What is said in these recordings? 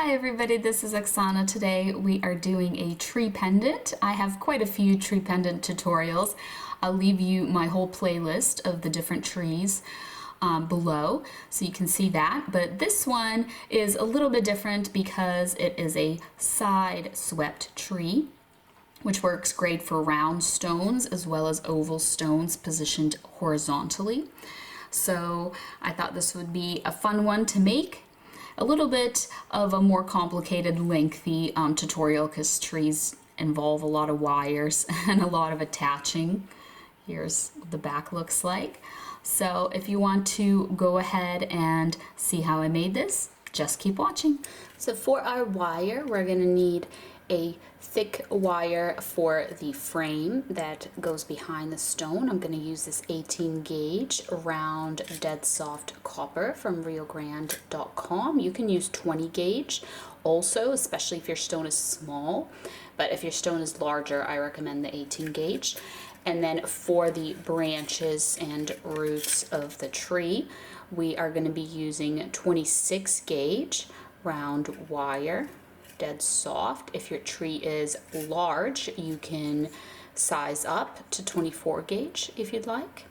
Hi everybody, this is Oksana. Today we are doing a tree pendant. I have quite a few tree pendant tutorials. I'll leave you my whole playlist of the different trees below so you can see that. But this one is a little bit different because it is a side swept tree, which works great for round stones as well as oval stones positioned horizontally. So I thought this would be a fun one to make. A little bit of a more complicated, lengthy tutorial because trees involve a lot of wires and a lot of attaching. Here's what the back looks like. So if you want to go ahead and see how I made this, just keep watching. So for our wire, we're going to need a thick wire for the frame that goes behind the stone. I'm going to use this 18 gauge round dead soft copper from riogrande.com. You can use 20 gauge also, especially if your stone is small, but if your stone is larger, I recommend the 18 gauge. And then for the branches and roots of the tree, we are going to be using 26 gauge round wire, dead soft. If your tree is large, you can size up to 24 gauge if you'd like.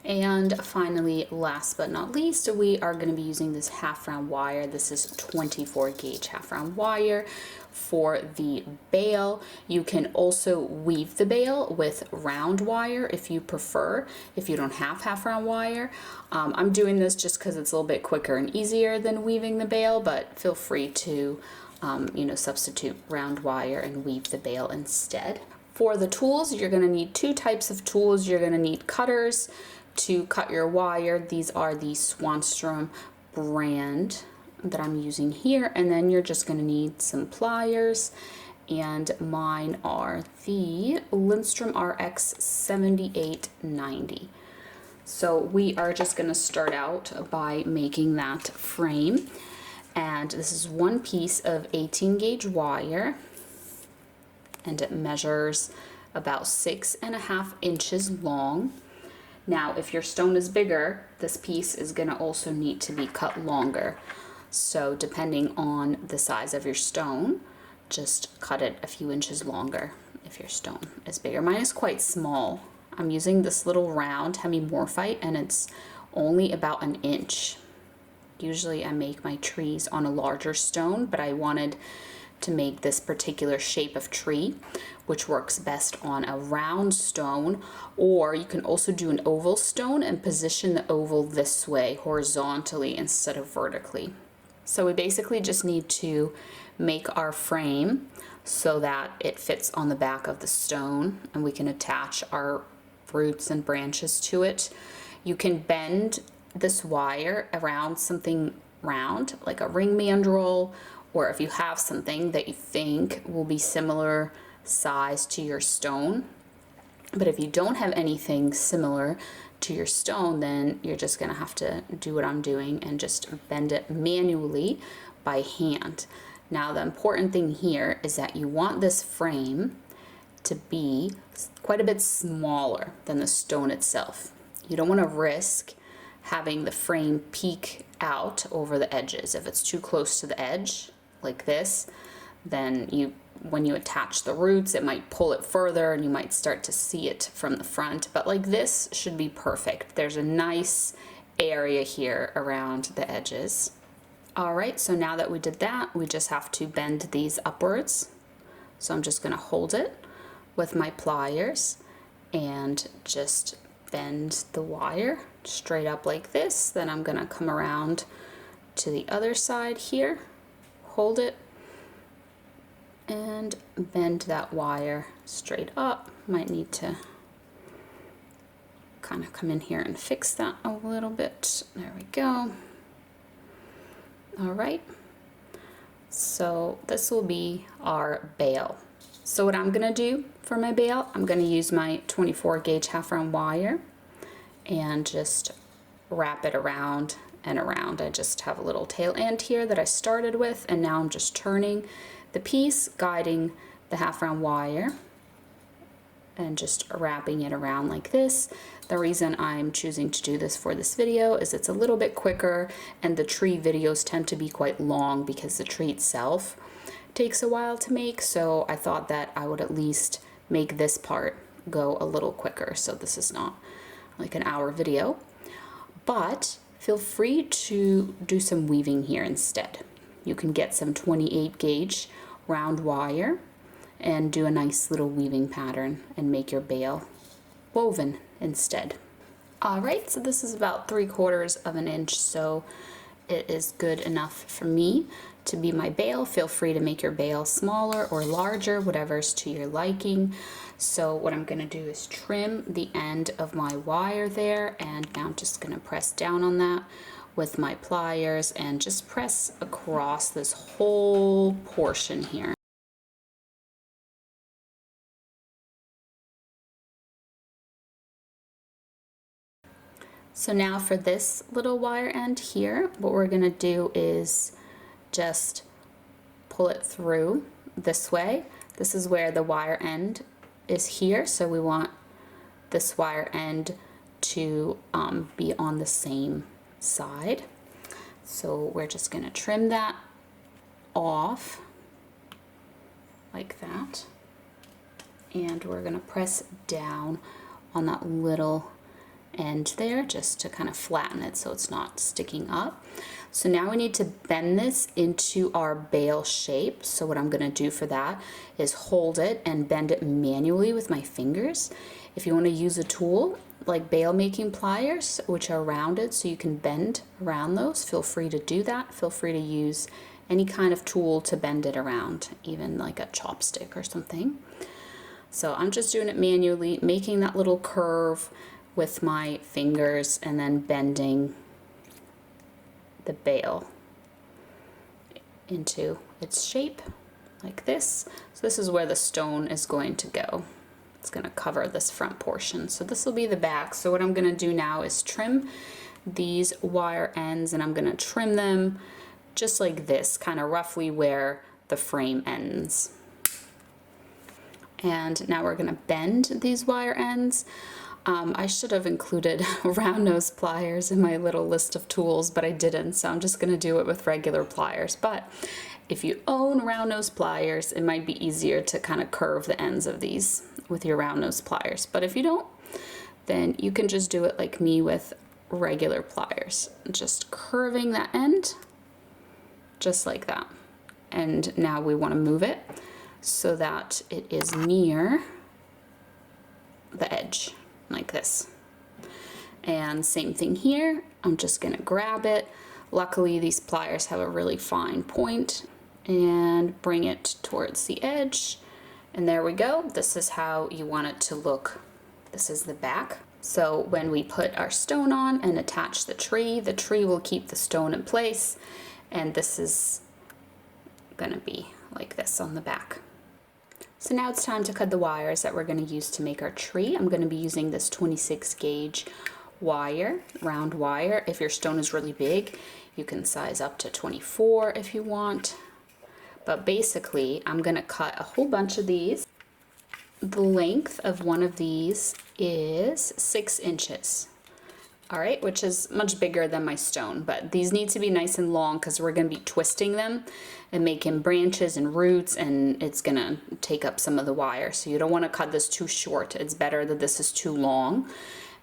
And finally, last but not least, we are going to be using this half round wire. This is 24 gauge half round wire. For the bail, you can also weave the bail with round wire if you prefer, if you don't have half round wire. I'm doing this just because it's a little bit quicker and easier than weaving the bail, but feel free to substitute round wire and weave the bail instead. For the tools, you're going to need two types of tools. You're going to need cutters to cut your wire. These are the Swanstrom brand that I'm using here, and then you're just going to need some pliers, and mine are the Lindstrom RX 7890. So we are just going to start out by making that frame. And this is one piece of 18 gauge wire, and it measures about 6.5 inches long. Now, if your stone is bigger, this piece is going to also need to be cut longer. So depending on the size of your stone, just cut it a few inches longer if your stone is bigger. Mine is quite small. I'm using this little round Hemimorphite, and it's only about an inch. Usually I make my trees on a larger stone, but I wanted to make this particular shape of tree, which works best on a round stone, or you can also do an oval stone and position the oval this way, horizontally instead of vertically. So we basically just need to make our frame so that it fits on the back of the stone, and we can attach our roots and branches to it. You can bend this wire around something round, like a ring mandrel, or if you have something that you think will be similar size to your stone. But if you don't have anything similar to your stone, then you're just gonna have to do what I'm doing and just bend it manually by hand. Now, the important thing here is that you want this frame to be quite a bit smaller than the stone itself. You don't want to risk having the frame peek out over the edges. If it's too close to the edge, like this, then when you attach the roots, it might pull it further and you might start to see it from the front. But like this should be perfect. There's a nice area here around the edges. All right, so now that we did that, we just have to bend these upwards. So I'm just gonna hold it with my pliers and just bend the wire straight up like this. Then I'm gonna come around to the other side here, hold it, and bend that wire straight up. Might need to kind of come in here and fix that a little bit. There we go. All right, so this will be our bail. So what I'm gonna do for my bail, I'm gonna use my 24 gauge half round wire and just wrap it around and around. I just have a little tail end here that I started with, and now I'm just turning the piece, guiding the half round wire and just wrapping it around like this. The reason I'm choosing to do this for this video is it's a little bit quicker, and the tree videos tend to be quite long because the tree itself takes a while to make, so I thought that I would at least make this part go a little quicker, so this is not like an hour video. But feel free to do some weaving here instead. You can get some 28 gauge round wire and do a nice little weaving pattern and make your bale woven instead. Alright, so this is about 3/4 of an inch, so it is good enough for me to be my bale. Feel free to make your bale smaller or larger, whatever's to your liking. So what I'm going to do is trim the end of my wire there, and now I'm just going to press down on that with my pliers and just press across this whole portion here. So now for this little wire end here, what we're going to do is just pull it through this way. This is where the wire end is here, so we want this wire end to be on the same side. So we're just going to trim that off like that, and we're going to press down on that little end there just to kind of flatten it so it's not sticking up. So now we need to bend this into our bale shape. So what I'm going to do for that is hold it and bend it manually with my fingers. If you want to use a tool like bale making pliers, which are rounded so you can bend around those, feel free to do that. Feel free to use any kind of tool to bend it around, even like a chopstick or something. So I'm just doing it manually, making that little curve with my fingers and then bending the bale into its shape like this. So this is where the stone is going to go. It's going to cover this front portion. So this will be the back. So what I'm going to do now is trim these wire ends, and I'm going to trim them just like this, kind of roughly where the frame ends. And now we're going to bend these wire ends. I should have included round nose pliers in my little list of tools, but I didn't, so I'm just going to do it with regular pliers. But if you own round nose pliers, it might be easier to kind of curve the ends of these with your round nose pliers. But if you don't, then you can just do it like me with regular pliers, just curving that end just like that. And now we want to move it so that it is near the edge, like this. And same thing here, I'm just gonna grab it. Luckily these pliers have a really fine point, and bring it towards the edge, and there we go. This is how you want it to look. This is the back. So when we put our stone on and attach the tree will keep the stone in place, and this is gonna be like this on the back. So now it's time to cut the wires that we're going to use to make our tree. I'm going to be using this 26 gauge wire, round wire. If your stone is really big, you can size up to 24 if you want. But basically, I'm going to cut a whole bunch of these. The length of one of these is 6 inches. All right, which is much bigger than my stone, but these need to be nice and long because we're going to be twisting them and making branches and roots, and it's going to take up some of the wire. So you don't want to cut this too short. It's better that this is too long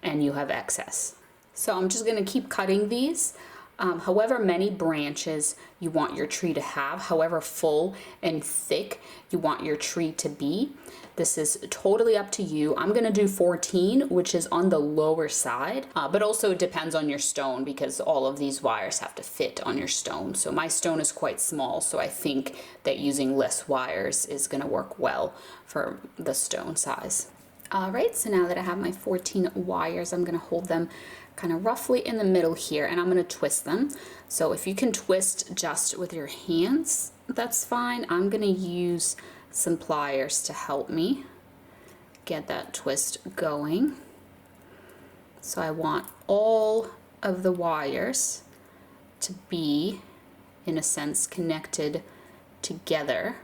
and you have excess. So I'm just going to keep cutting these. However many branches you want your tree to have, however full and thick you want your tree to be, this is totally up to you. I'm gonna do 14, which is on the lower side, but also it depends on your stone because all of these wires have to fit on your stone. So my stone is quite small, so I think that using less wires is gonna work well for the stone size. All right, so now that I have my 14 wires, I'm gonna hold them kind of roughly in the middle here, and I'm going to twist them. So if you can twist just with your hands, that's fine. I'm going to use some pliers to help me get that twist going. So I want all of the wires to be, in a sense, connected together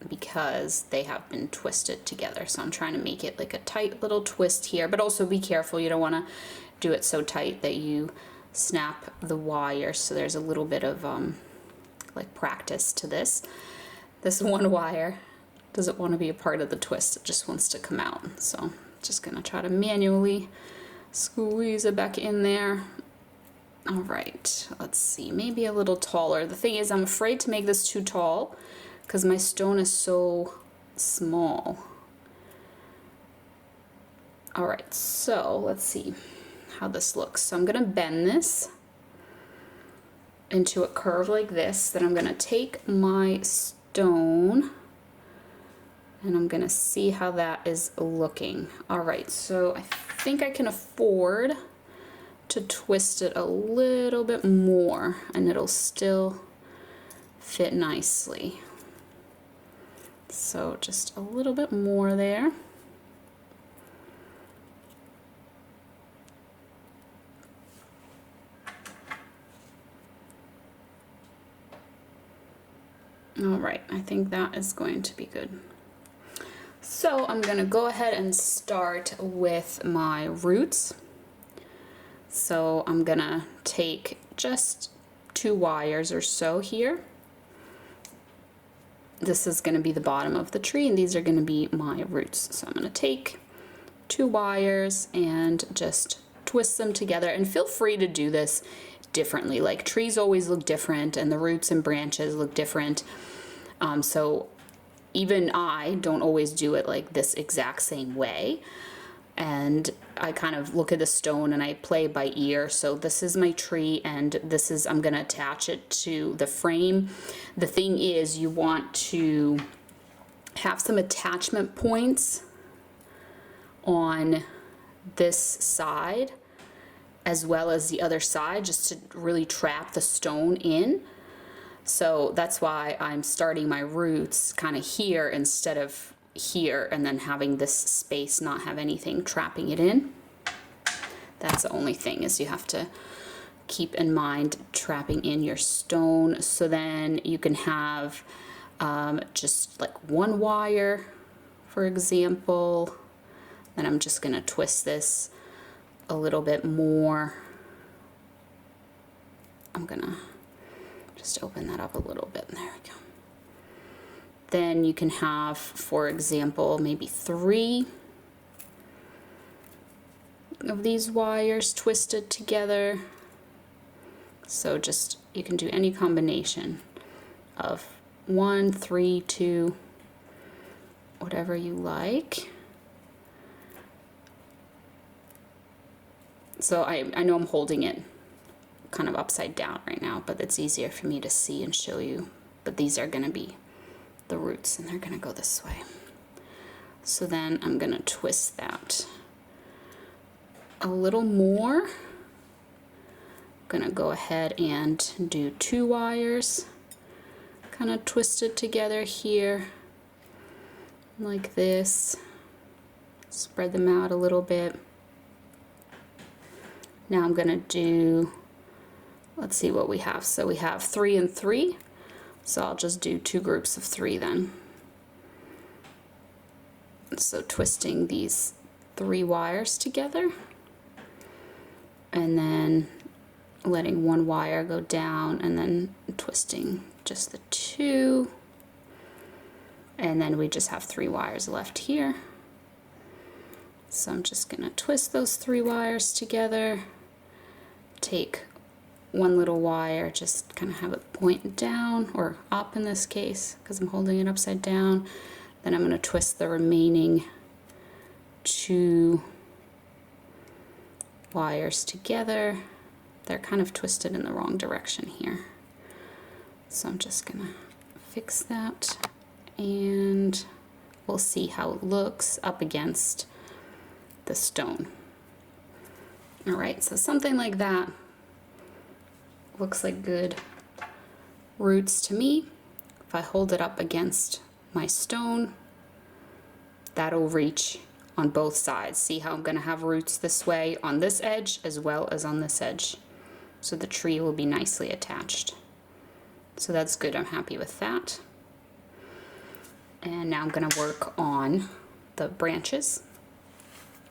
because they have been twisted together. So I'm trying to make it like a tight little twist here, but also be careful. You don't want to do it so tight that you snap the wire. So there's a little bit of like practice to this. This one wire doesn't want to be a part of the twist. It just wants to come out. So I'm just going to try to manually squeeze it back in there. All right, let's see, maybe a little taller. The thing is, I'm afraid to make this too tall because my stone is so small. All right, so let's see how this looks. So I'm gonna bend this into a curve like this. Then I'm gonna take my stone and I'm gonna see how that is looking. All right, so I think I can afford to twist it a little bit more and it'll still fit nicely. So just a little bit more there. All right, I think that is going to be good. So I'm gonna go ahead and start with my roots. So I'm gonna take just 2 wires or so here. This is gonna be the bottom of the tree and these are gonna be my roots. So I'm gonna take 2 wires and just twist them together, and feel free to do this differently. Like, trees always look different and the roots and branches look different. So even I don't always do it like this exact same way. And I kind of look at the stone and I play by ear. So this is my tree and this is, I'm gonna attach it to the frame. The thing is, you want to have some attachment points on this side as well as the other side, just to really trap the stone in. So that's why I'm starting my roots kind of here instead of here, and then having this space not have anything trapping it in. That's the only thing, is you have to keep in mind trapping in your stone. So then you can have just like 1 wire, for example. Then I'm just gonna twist this a little bit more. I'm gonna just open that up a little bit. There we go. Then you can have, for example, maybe 3 of these wires twisted together. So just, you can do any combination of 1, 3, 2, whatever you like. So I know I'm holding it kind of upside down right now, but it's easier for me to see and show you. But these are gonna be the roots and they're gonna go this way. So then I'm gonna twist that a little more. I'm gonna go ahead and do 2 wires, kind of twisted together here, like this. Spread them out a little bit. Now I'm gonna do, let's see what we have. So we have 3 and 3. So I'll just do 2 groups of 3 then. So twisting these 3 wires together and then letting 1 wire go down and then twisting just the 2. And then we just have 3 wires left here. So I'm just gonna twist those 3 wires together, take 1 little wire, just kind of have it point down or up in this case because I'm holding it upside down. Then I'm going to twist the remaining 2 wires together. They're kind of twisted in the wrong direction here. So I'm just going to fix that and we'll see how it looks up against the stone. All right, so something like that looks like good roots to me. If I hold it up against my stone, that'll reach on both sides. See how I'm gonna have roots this way on this edge as well as on this edge. So the tree will be nicely attached. So that's good, I'm happy with that. And now I'm going to work on the branches.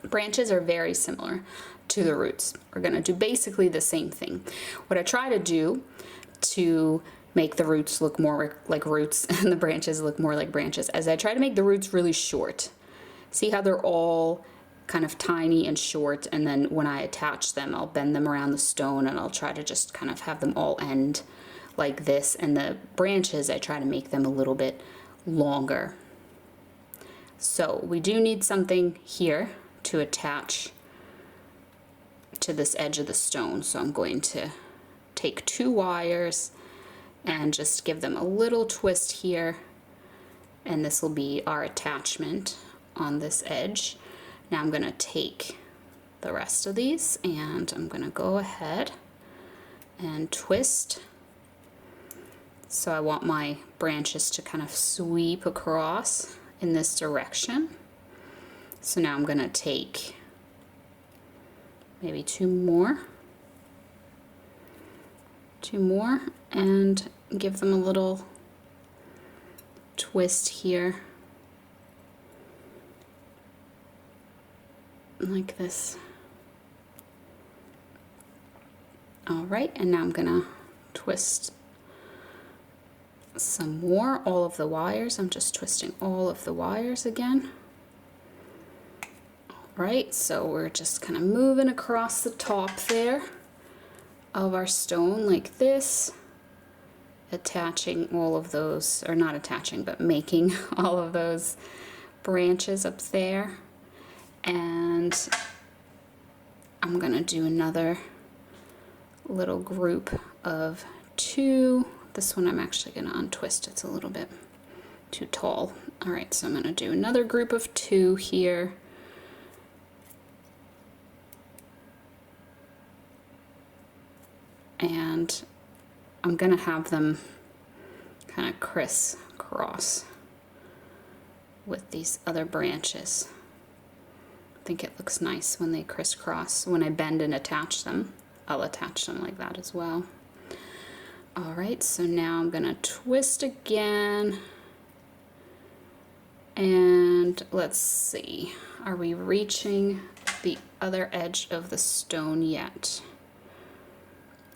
Branches are very similar to the roots. We're going to do basically the same thing. What I try to do to make the roots look more like roots and the branches look more like branches is I try to make the roots really short. See how they're all kind of tiny and short, and then when I attach them, I'll bend them around the stone and I'll try to just kind of have them all end like this, and the branches, I try to make them a little bit longer. So we do need something here to attach to this edge of the stone. So I'm going to take 2 wires and just give them a little twist here, and this will be our attachment on this edge. Now I'm going to take the rest of these and I'm going to go ahead and twist. So I want my branches to kind of sweep across in this direction. So now I'm going to take maybe 2 more and give them a little twist here, like this. All right, and now I'm gonna twist some more, all of the wires. I'm just twisting all of the wires again. All right, so we're just kind of moving across the top there of our stone like this, attaching all of those, or not attaching, but making all of those branches up there. And I'm gonna do another little group of 2. This one I'm actually gonna untwist, it's a little bit too tall. All right, so I'm gonna do another group of 2 here. And I'm gonna have them kind of crisscross with these other branches. I think it looks nice when they crisscross. When I bend and attach them, I'll attach them like that as well. All right, so now I'm gonna twist again. And let's see, are we reaching the other edge of the stone yet?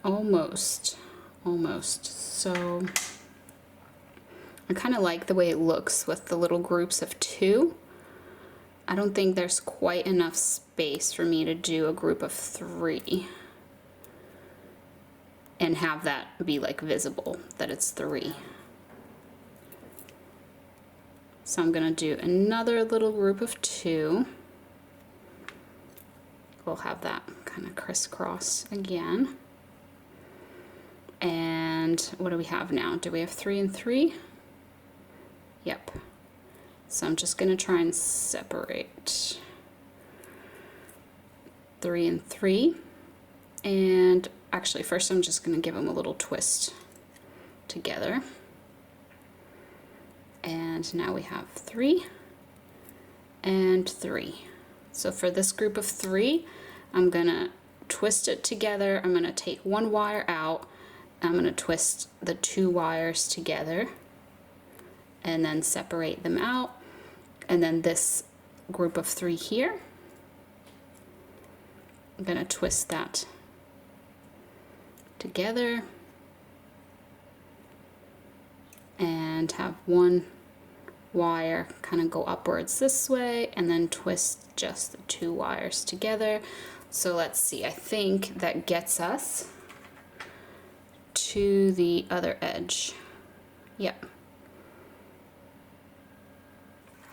Almost. So I kind of like the way it looks with the little groups of 2. I don't think there's quite enough space for me to do a group of 3 and have that be like visible that it's 3. So I'm gonna do another little group of 2. We'll have that kind of crisscross again. And what do we have now? Do we have 3 and 3? Yep. So I'm just gonna try and separate 3 and 3. And actually first I'm just gonna give them a little twist together. And now we have 3 and 3. So for this group of 3, I'm gonna twist it together. I'm gonna take 1 wire out. I'm gonna twist the 2 wires together and then separate them out. And then this group of 3 here, I'm gonna twist that together and have 1 wire kind of go upwards this way and then twist just the 2 wires together. So let's see, I think that gets us to the other edge. Yep.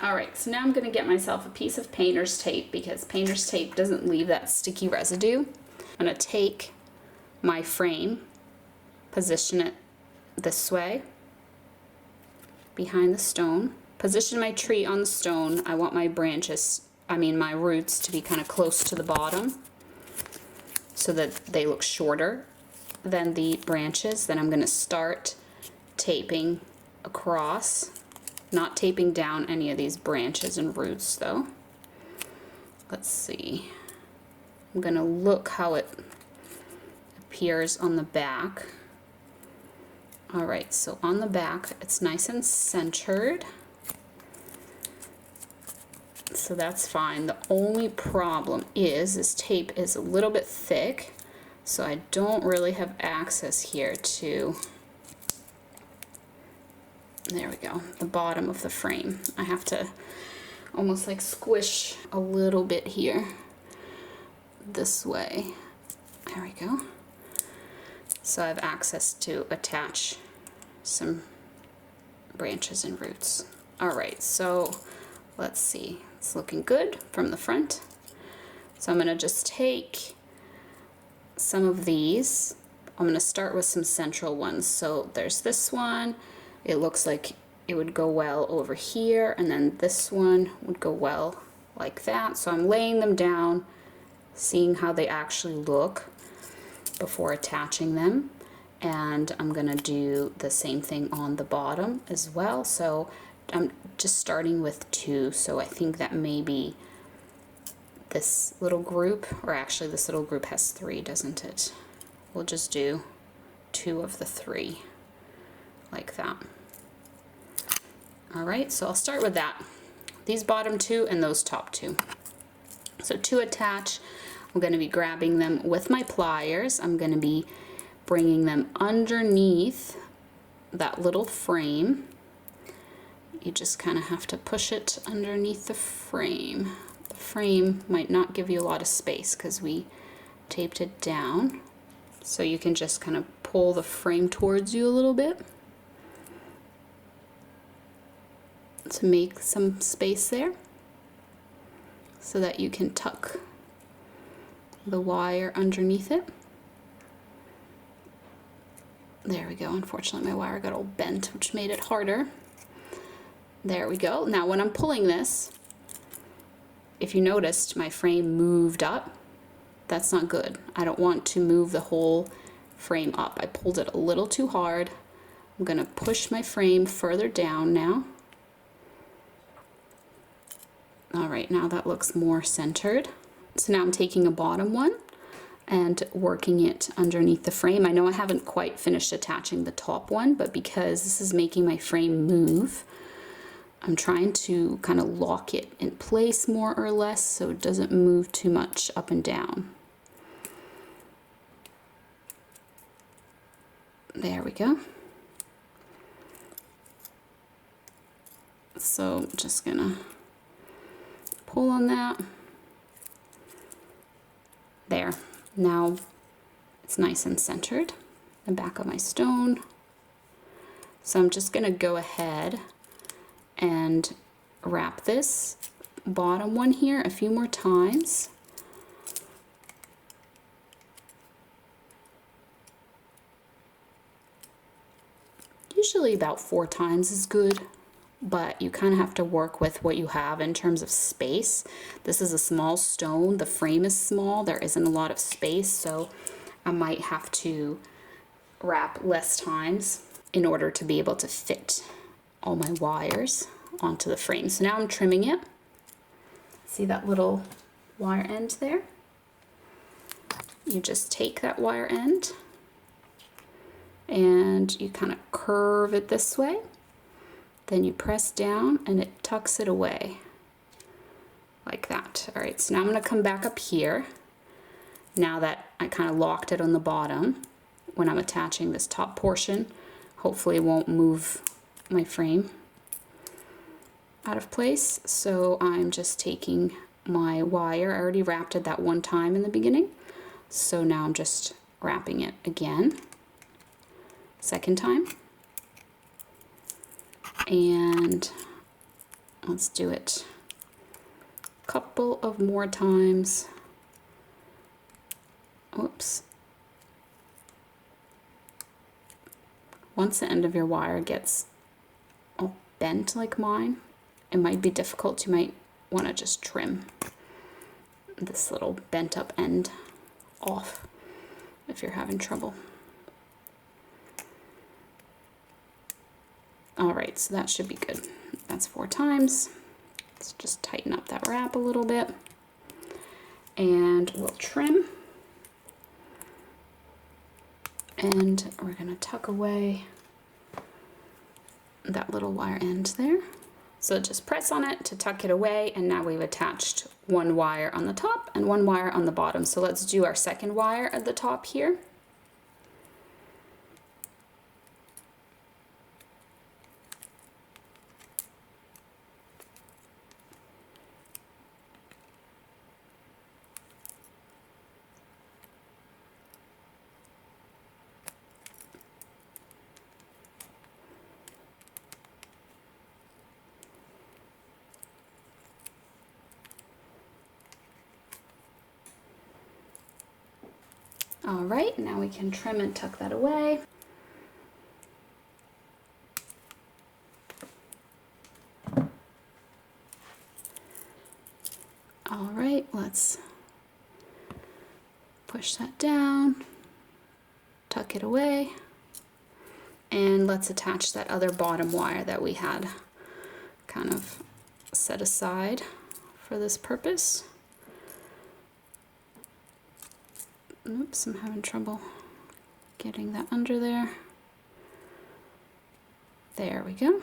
Alright, so now I'm going to get myself a piece of painter's tape because painter's tape doesn't leave that sticky residue. I'm going to take my frame, position it this way behind the stone, position my tree on the stone. I want my my roots to be kind of close to the bottom so that they look shorter than the branches. Then I'm going to start taping across. Not taping down any of these branches and roots though. Let's see. I'm gonna look how it appears on the back. Alright, so on the back it's nice and centered. so that's fine. The only problem is this tape is a little bit thick, so I don't really have access here to, there we go, the bottom of the frame. I have to almost like squish a little bit here this way. There we go. So I have access to attach some branches and roots. All right, so let's see. It's looking good from the front. So I'm gonna just take some of these. I'm gonna start with some central ones. So there's this one. It looks like it would go well over here, and then this one would go well like that. So I'm laying them down, seeing how they actually look before attaching them. And I'm gonna do the same thing on the bottom as well. So I'm just starting with 2, so I think that maybe this little group, or actually this little group has 3, doesn't it? We'll just do 2 of the 3 like that. All right, so I'll start with that. These bottom 2 and those top 2. So to attach, I'm going to be grabbing them with my pliers. I'm going to be bringing them underneath that little frame. You just kind of have to push it underneath the frame. The frame might not give you a lot of space because we taped it down. So you can just kind of pull the frame towards you a little bit to make some space there so that you can tuck the wire underneath it. There we go. Unfortunately, my wire got all bent, which made it harder. There we go. Now, when I'm pulling this, if you noticed, my frame moved up. That's not good. I don't want to move the whole frame up. I pulled it a little too hard. I'm going to push my frame further down now. All right, now that looks more centered. So now I'm taking a bottom one and working it underneath the frame. I know I haven't quite finished attaching the top one, but because this is making my frame move, I'm trying to kind of lock it in place more or less so it doesn't move too much up and down. There we go. So I'm just gonna pull on that. There. Now it's nice and centered, the back of my stone. So I'm just gonna go ahead and wrap this bottom one here a few more times. Usually about 4 times is good, but you kind of have to work with what you have in terms of space. This is a small stone, the frame is small, there isn't a lot of space, so I might have to wrap less times in order to be able to fit all my wires onto the frame. So now I'm trimming it. See that little wire end there? You just take that wire end and you kind of curve it this way. Then you press down and it tucks it away like that. All right, so now I'm going to come back up here. Now that I kind of locked it on the bottom, when I'm attaching this top portion, hopefully it won't move my frame out of place. So I'm just taking my wire. I already wrapped it that one time in the beginning. So now I'm just wrapping it again, second time. And let's do it a couple of more times. Oops. Once the end of your wire gets all bent like mine, it might be difficult. You might want to just trim this little bent up end off if you're having trouble. All right, so that should be good. That's 4 times. Let's just tighten up that wrap a little bit and we'll trim. And we're gonna tuck away that little wire end there. So just press on it to tuck it away, and now we've attached one wire on the top and one wire on the bottom. So let's do our second wire at the top here. All right, now we can trim and tuck that away. All right, let's push that down, tuck it away, and let's attach that other bottom wire that we had kind of set aside for this purpose. Oops, I'm having trouble getting that under there. There we go.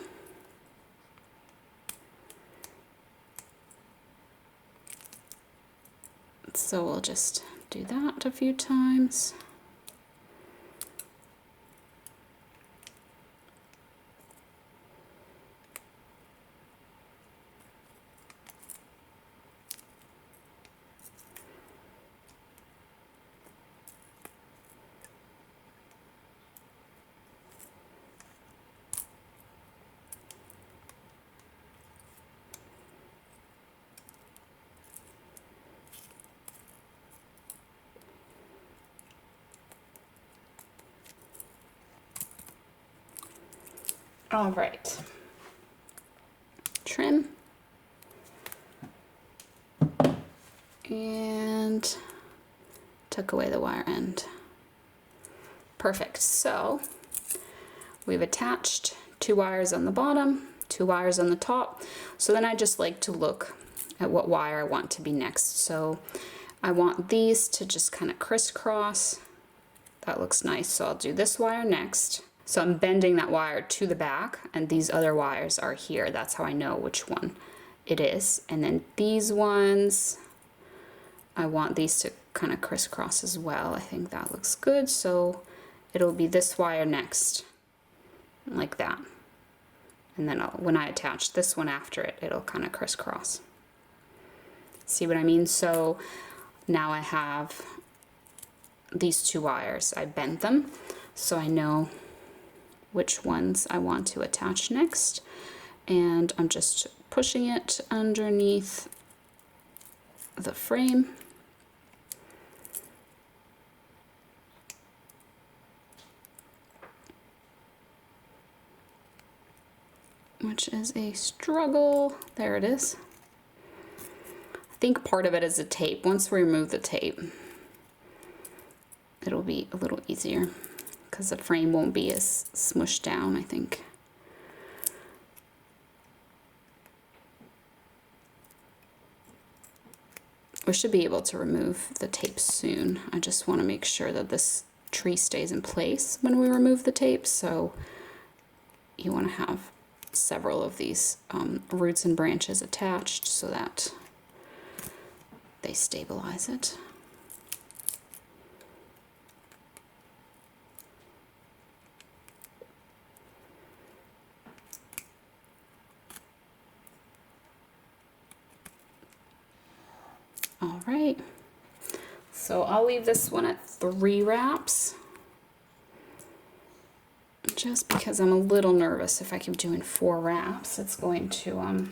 So we'll just do that a few times. All right, trim and tuck away the wire end. Perfect. So we've attached 2 wires on the bottom, 2 wires on the top. So then I just like to look at what wire I want to be next. So I want these to just kind of crisscross. That looks nice. So I'll do this wire next. So I'm bending that wire to the back, and these other wires are here. That's how I know which one it is. And then these ones, I want these to kind of crisscross as well. I think that looks good. So it'll be this wire next, like that. And then when I attach this one after it, it'll kind of crisscross. See what I mean? So now I have these 2 wires. I bent them, so I know which ones I want to attach next, and I'm just pushing it underneath the frame. Which is a struggle. There it is. I think part of it is the tape. Once we remove the tape, it'll be a little easier, because the frame won't be as smushed down, I think. We should be able to remove the tape soon. I just want to make sure that this tree stays in place when we remove the tape. So you want to have several of these roots and branches attached so that they stabilize it. All right, so I'll leave this one at 3 wraps, just because I'm a little nervous if I keep doing 4 wraps, it's going to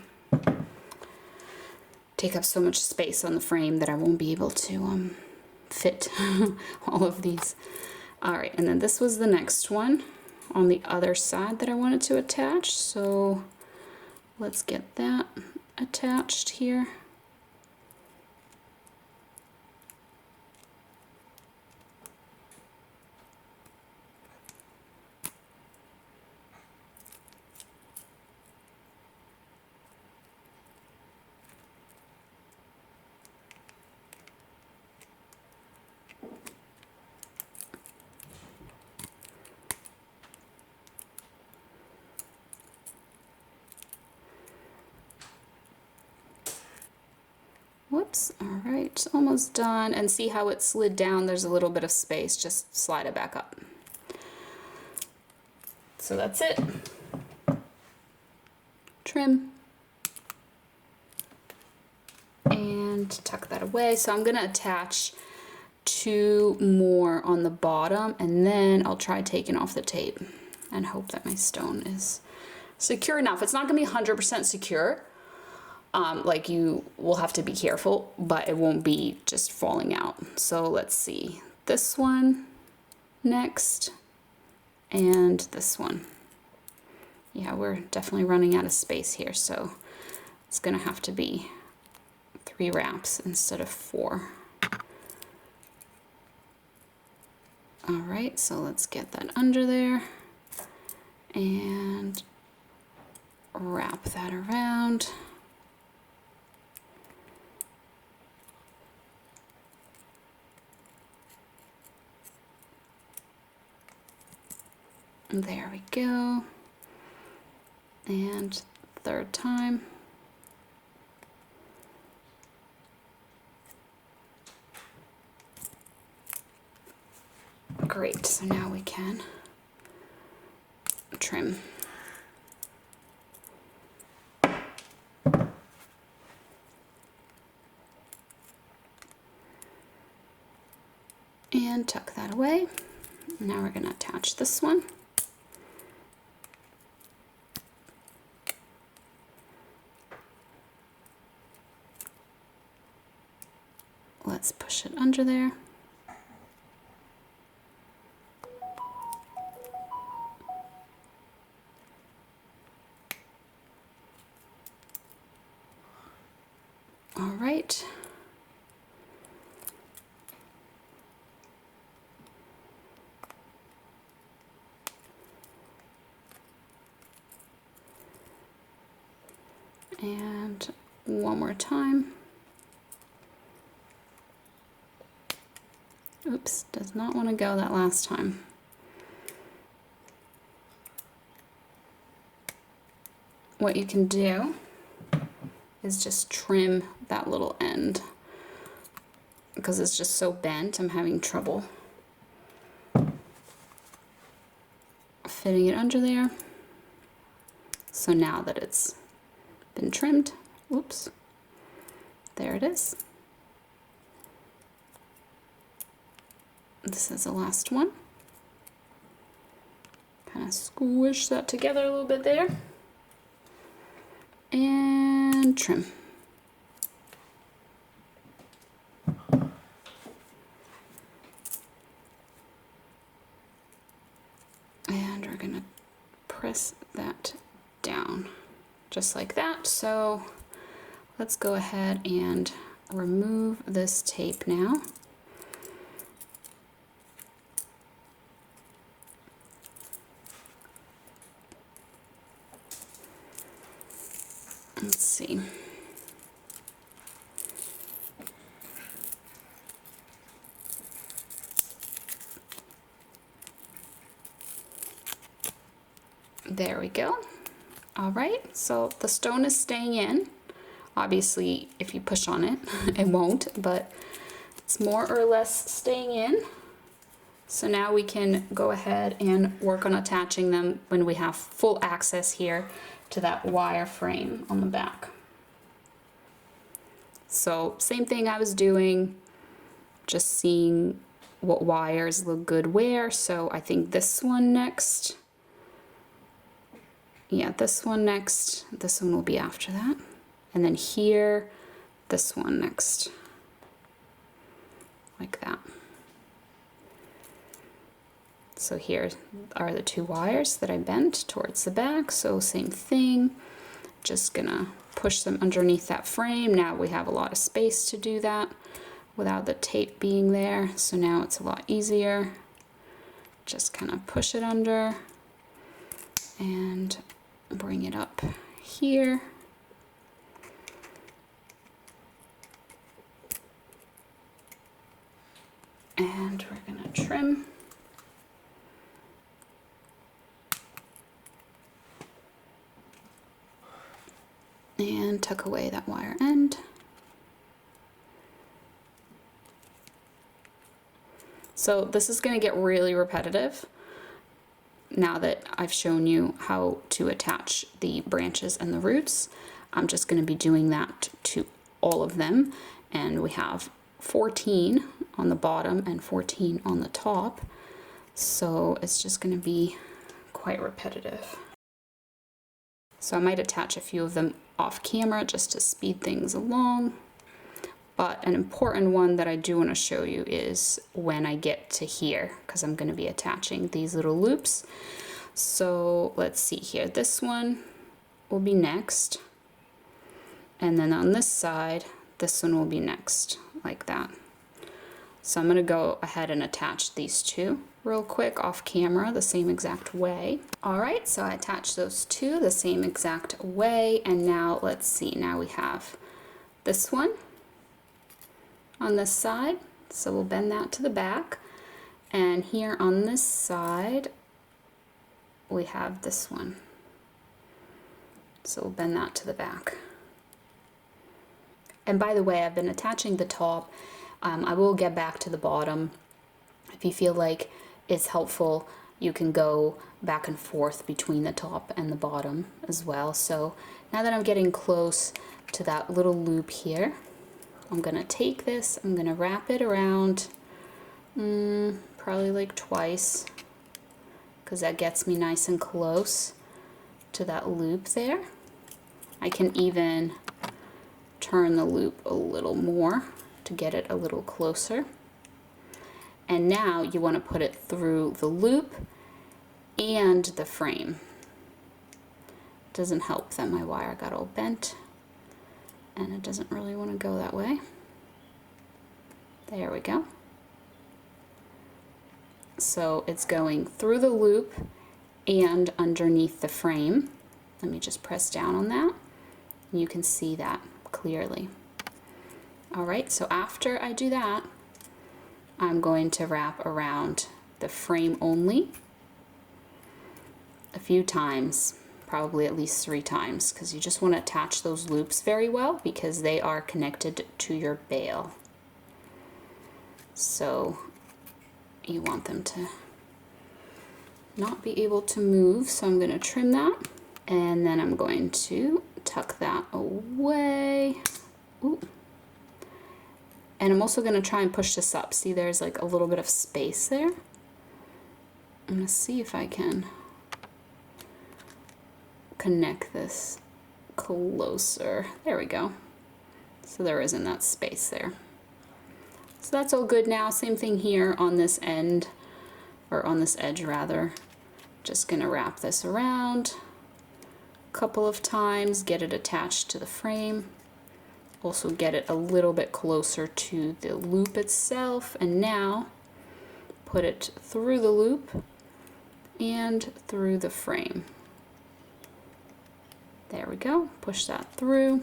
take up so much space on the frame that I won't be able to fit all of these. All right, and then this was the next one on the other side that I wanted to attach, so let's get that attached here. Oops, all right, almost done. And see how it slid down? There's a little bit of space, just slide it back up. So that's it. Trim. And tuck that away. So I'm gonna attach 2 more on the bottom, and then I'll try taking off the tape and hope that my stone is secure enough. It's not gonna be 100% secure. Like, you will have to be careful, but it won't be just falling out. So let's see, this one next, and this one. Yeah, we're definitely running out of space here, so it's gonna have to be 3 wraps instead of 4. All right, so let's get that under there and wrap that around. There we go. And 3rd time. Great, so now we can trim. And tuck that away. Now we're going to attach this one. Let's push it under there. All right. And one more time. Oops, does not want to go that last time. What you can do is just trim that little end, because it's just so bent. I'm having trouble fitting it under there. So now that it's been trimmed, whoops, there it is. This is the last one. Kind of squish that together a little bit there. And trim. And we're gonna press that down just like that. So let's go ahead and remove this tape now. Let's see. There we go. All right, so the stone is staying in. Obviously, if you push on it, it won't, but it's more or less staying in. So now we can go ahead and work on attaching them when we have full access here to that wire frame on the back. So same thing I was doing, just seeing what wires look good where. So I think this one next. Yeah, this one next. This one will be after that. And then here, this one next. Like that. So here are the 2 wires that I bent towards the back. So same thing, just gonna push them underneath that frame. Now we have a lot of space to do that without the tape being there. So now it's a lot easier. Just kind of push it under and bring it up here. And we're gonna trim. And tuck away that wire end. So this is going to get really repetitive now that I've shown you how to attach the branches and the roots. I'm just going to be doing that to all of them, and we have 14 on the bottom and 14 on the top, so it's just going to be quite repetitive. So I might attach a few of them off camera just to speed things along. But an important one that I do want to show you is when I get to here, because I'm going to be attaching these little loops. So let's see here. This one will be next. And then on this side, this one will be next, like that. So I'm going to go ahead and attach these two real quick off camera the same exact way. All right, so I attached those two the same exact way. And now let's see, now we have this one on this side, so we'll bend that to the back, and here on this side we have this one, so we'll bend that to the back. And by the way, I've been attaching the top. I will get back to the bottom. If you feel like it's helpful, you can go back and forth between the top and the bottom as well. So now that I'm getting close to that little loop here, I'm gonna take this, I'm gonna wrap it around, probably like twice, because that gets me nice and close to that loop there. I can even turn the loop a little more to get it a little closer. And now you want to put it through the loop and the frame. It doesn't help that my wire got all bent, and it doesn't really want to go that way. There we go. So it's going through the loop and underneath the frame. Let me just press down on that, and you can see that clearly. All right, so after I do that, I'm going to wrap around the frame only a few times, probably at least 3 times, because you just want to attach those loops very well because they are connected to your bail. So you want them to not be able to move, so I'm going to trim that, and then I'm going to tuck that away. Ooh. And I'm also going to try and push this up. See, there's like a little bit of space there. I'm going to see if I can connect this closer. There we go. So there isn't that space there. So that's all good now. Same thing here on this end, or on this edge rather. Just going to wrap this around a couple of times, get it attached to the frame. Also get it a little bit closer to the loop itself, and now put it through the loop and through the frame. There we go. Push that through.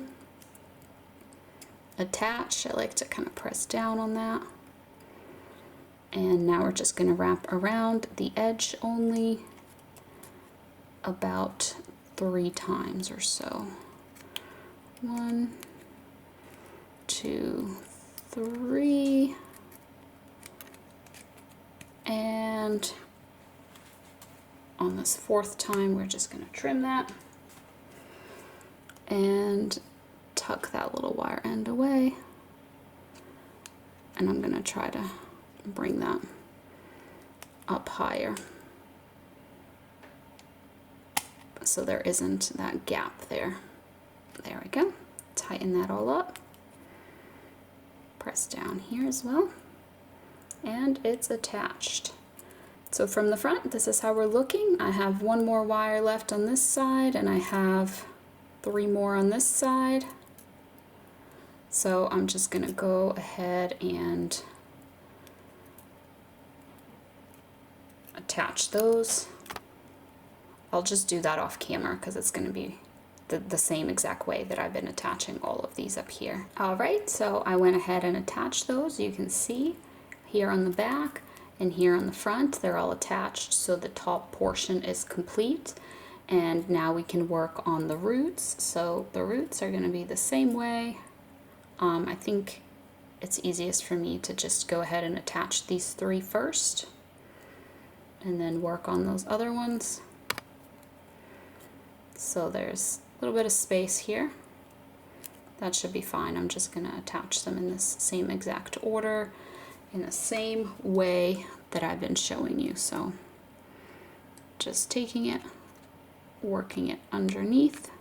Attach. I like to kind of press down on that. And now we're just going to wrap around the edge only about 3 times or so. 1, 2, 3, and on this 4th time we're just going to trim that and tuck that little wire end away, and I'm going to try to bring that up higher so there isn't that gap there. There we go. Tighten that all up. Press down here as well, and it's attached. So from the front, this is how we're looking. I have 1 more wire left on this side, and I have 3 more on this side. So I'm just going to go ahead and attach those. I'll just do that off camera because it's going to be the same exact way that I've been attaching all of these up here. Alright, so I went ahead and attached those. You can see here on the back and here on the front, they're all attached, so the top portion is complete. And now we can work on the roots. So the roots are going to be the same way. I think it's easiest for me to just go ahead and attach these 3 first and then work on those other ones. So there's a little bit of space here. That should be fine. I'm just gonna attach them in this same exact order, in the same way that I've been showing you. So just taking it, working it underneath,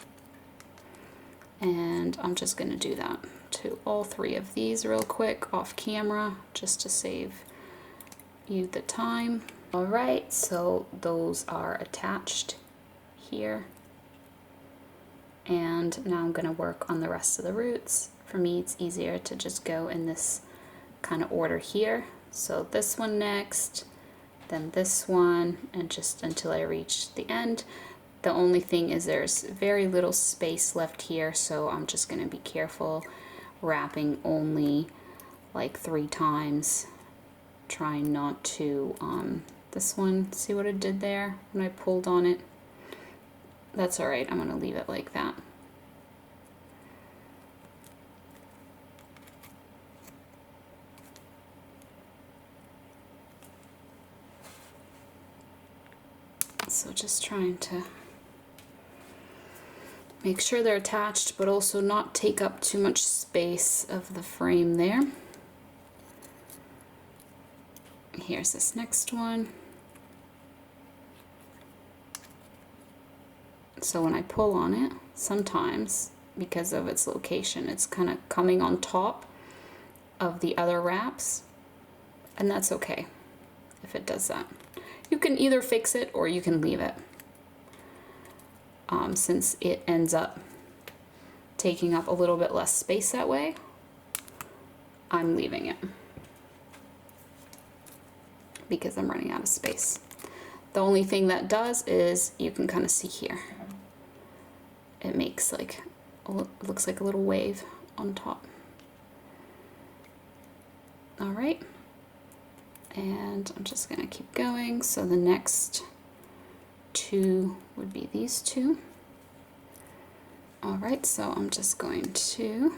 and I'm just gonna do that to all 3 of these real quick off camera, just to save you the time. All right, so those are attached here. And now I'm gonna work on the rest of the roots. For me, it's easier to just go in this kind of order here. So this one next, then this one, and just until I reach the end. The only thing is there's very little space left here, so I'm just gonna be careful wrapping only like 3 times, trying not to, this one, see what it did there when I pulled on it? That's all right, I'm gonna leave it like that. So just trying to make sure they're attached, but also not take up too much space of the frame there. Here's this next one. So when I pull on it, sometimes because of its location, it's kind of coming on top of the other wraps, and that's okay if it does that. You can either fix it or you can leave it. Since it ends up taking up a little bit less space that way, I'm leaving it because I'm running out of space. The only thing that does is you can kind of see here. It makes like, looks like a little wave on top. All right. And I'm just gonna keep going. So the next 2 would be these 2. All right, so I'm just going to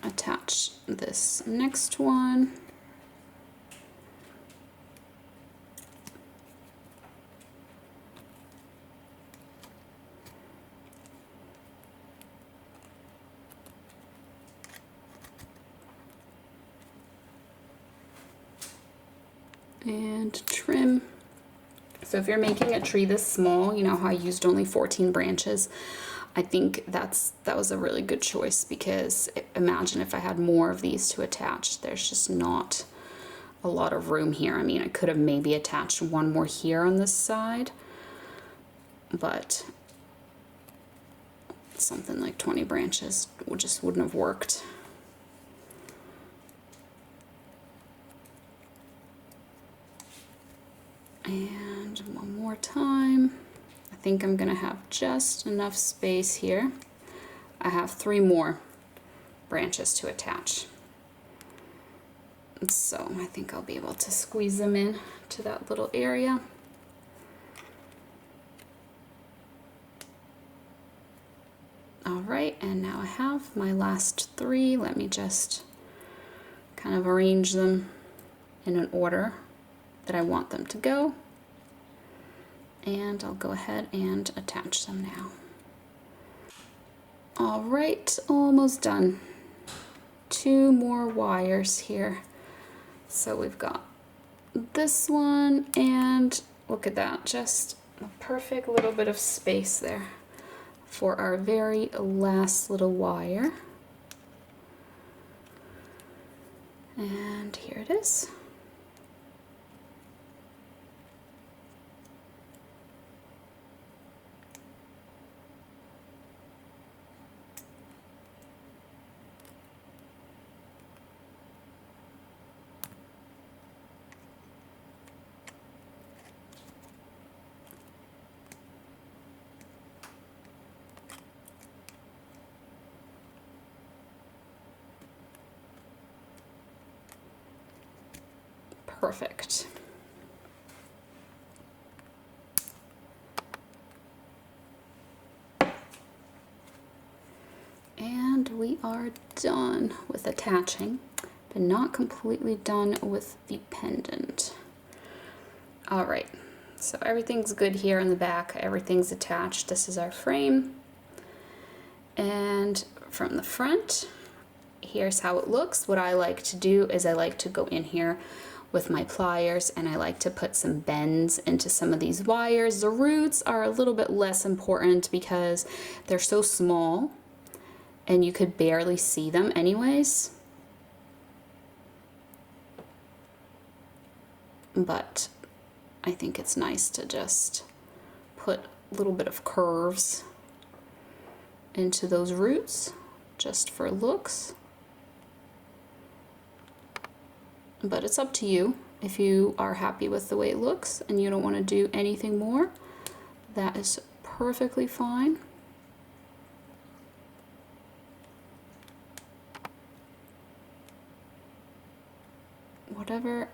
attach this next one. And trim. So if you're making a tree this small, you know how I used only 14 branches, I think that was a really good choice, because imagine if I had more of these to attach. There's just not a lot of room here. I mean, I could have maybe attached 1 more here on this side, but something like 20 branches just wouldn't have worked. And 1 more time. I think I'm gonna have just enough space here. I have 3 more branches to attach. So I think I'll be able to squeeze them in to that little area. All right, and now I have my last 3. Let me just kind of arrange them in an order that I want them to go. And I'll go ahead and attach them now. All right, almost done. 2 more wires here. So we've got this one, and look at that, just a perfect little bit of space there for our very last little wire. And here it is. Perfect. And we are done with attaching, but not completely done with the pendant. All right, so everything's good here in the back. Everything's attached. This is our frame. And from the front, here's how it looks. What I like to do is I like to go in here with my pliers and I like to put some bends into some of these wires. The roots are a little bit less important because they're so small and you could barely see them anyways. But I think it's nice to just put a little bit of curves into those roots just for looks. But it's up to you. If you are happy with the way it looks and you don't want to do anything more, that is perfectly fine. Whatever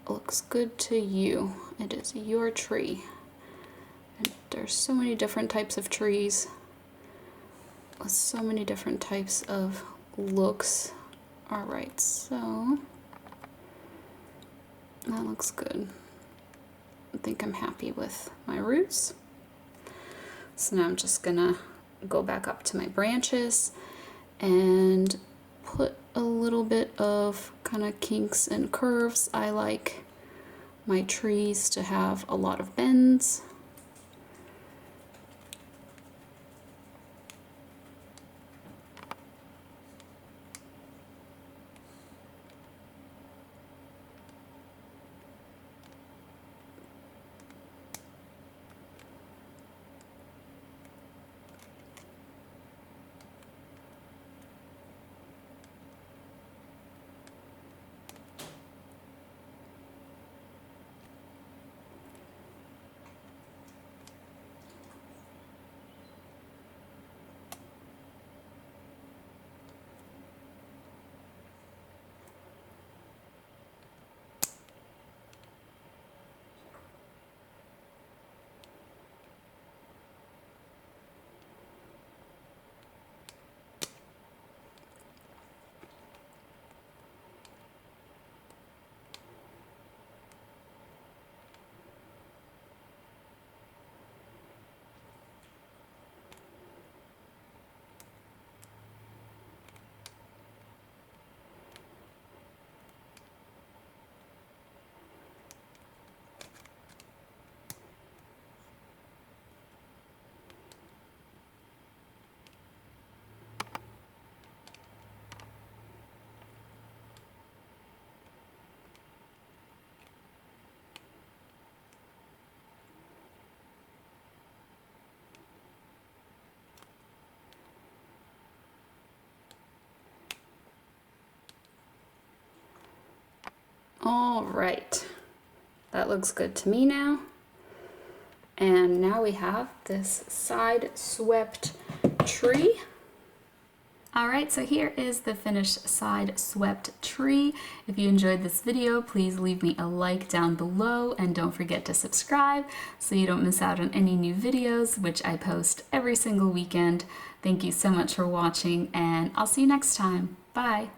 looks good to you. It is your tree. And there's so many different types of trees with so many different types of looks. All right, so that looks good. I think I'm happy with my roots. So now I'm just gonna go back up to my branches and put a little bit of kind of kinks and curves. I like my trees to have a lot of bends. All right, that looks good to me now. And now we have this side swept tree. All right, so here is the finished side swept tree. If you enjoyed this video, please leave me a like down below and don't forget to subscribe so you don't miss out on any new videos, which I post every single weekend. Thank you so much for watching and I'll see you next time. Bye.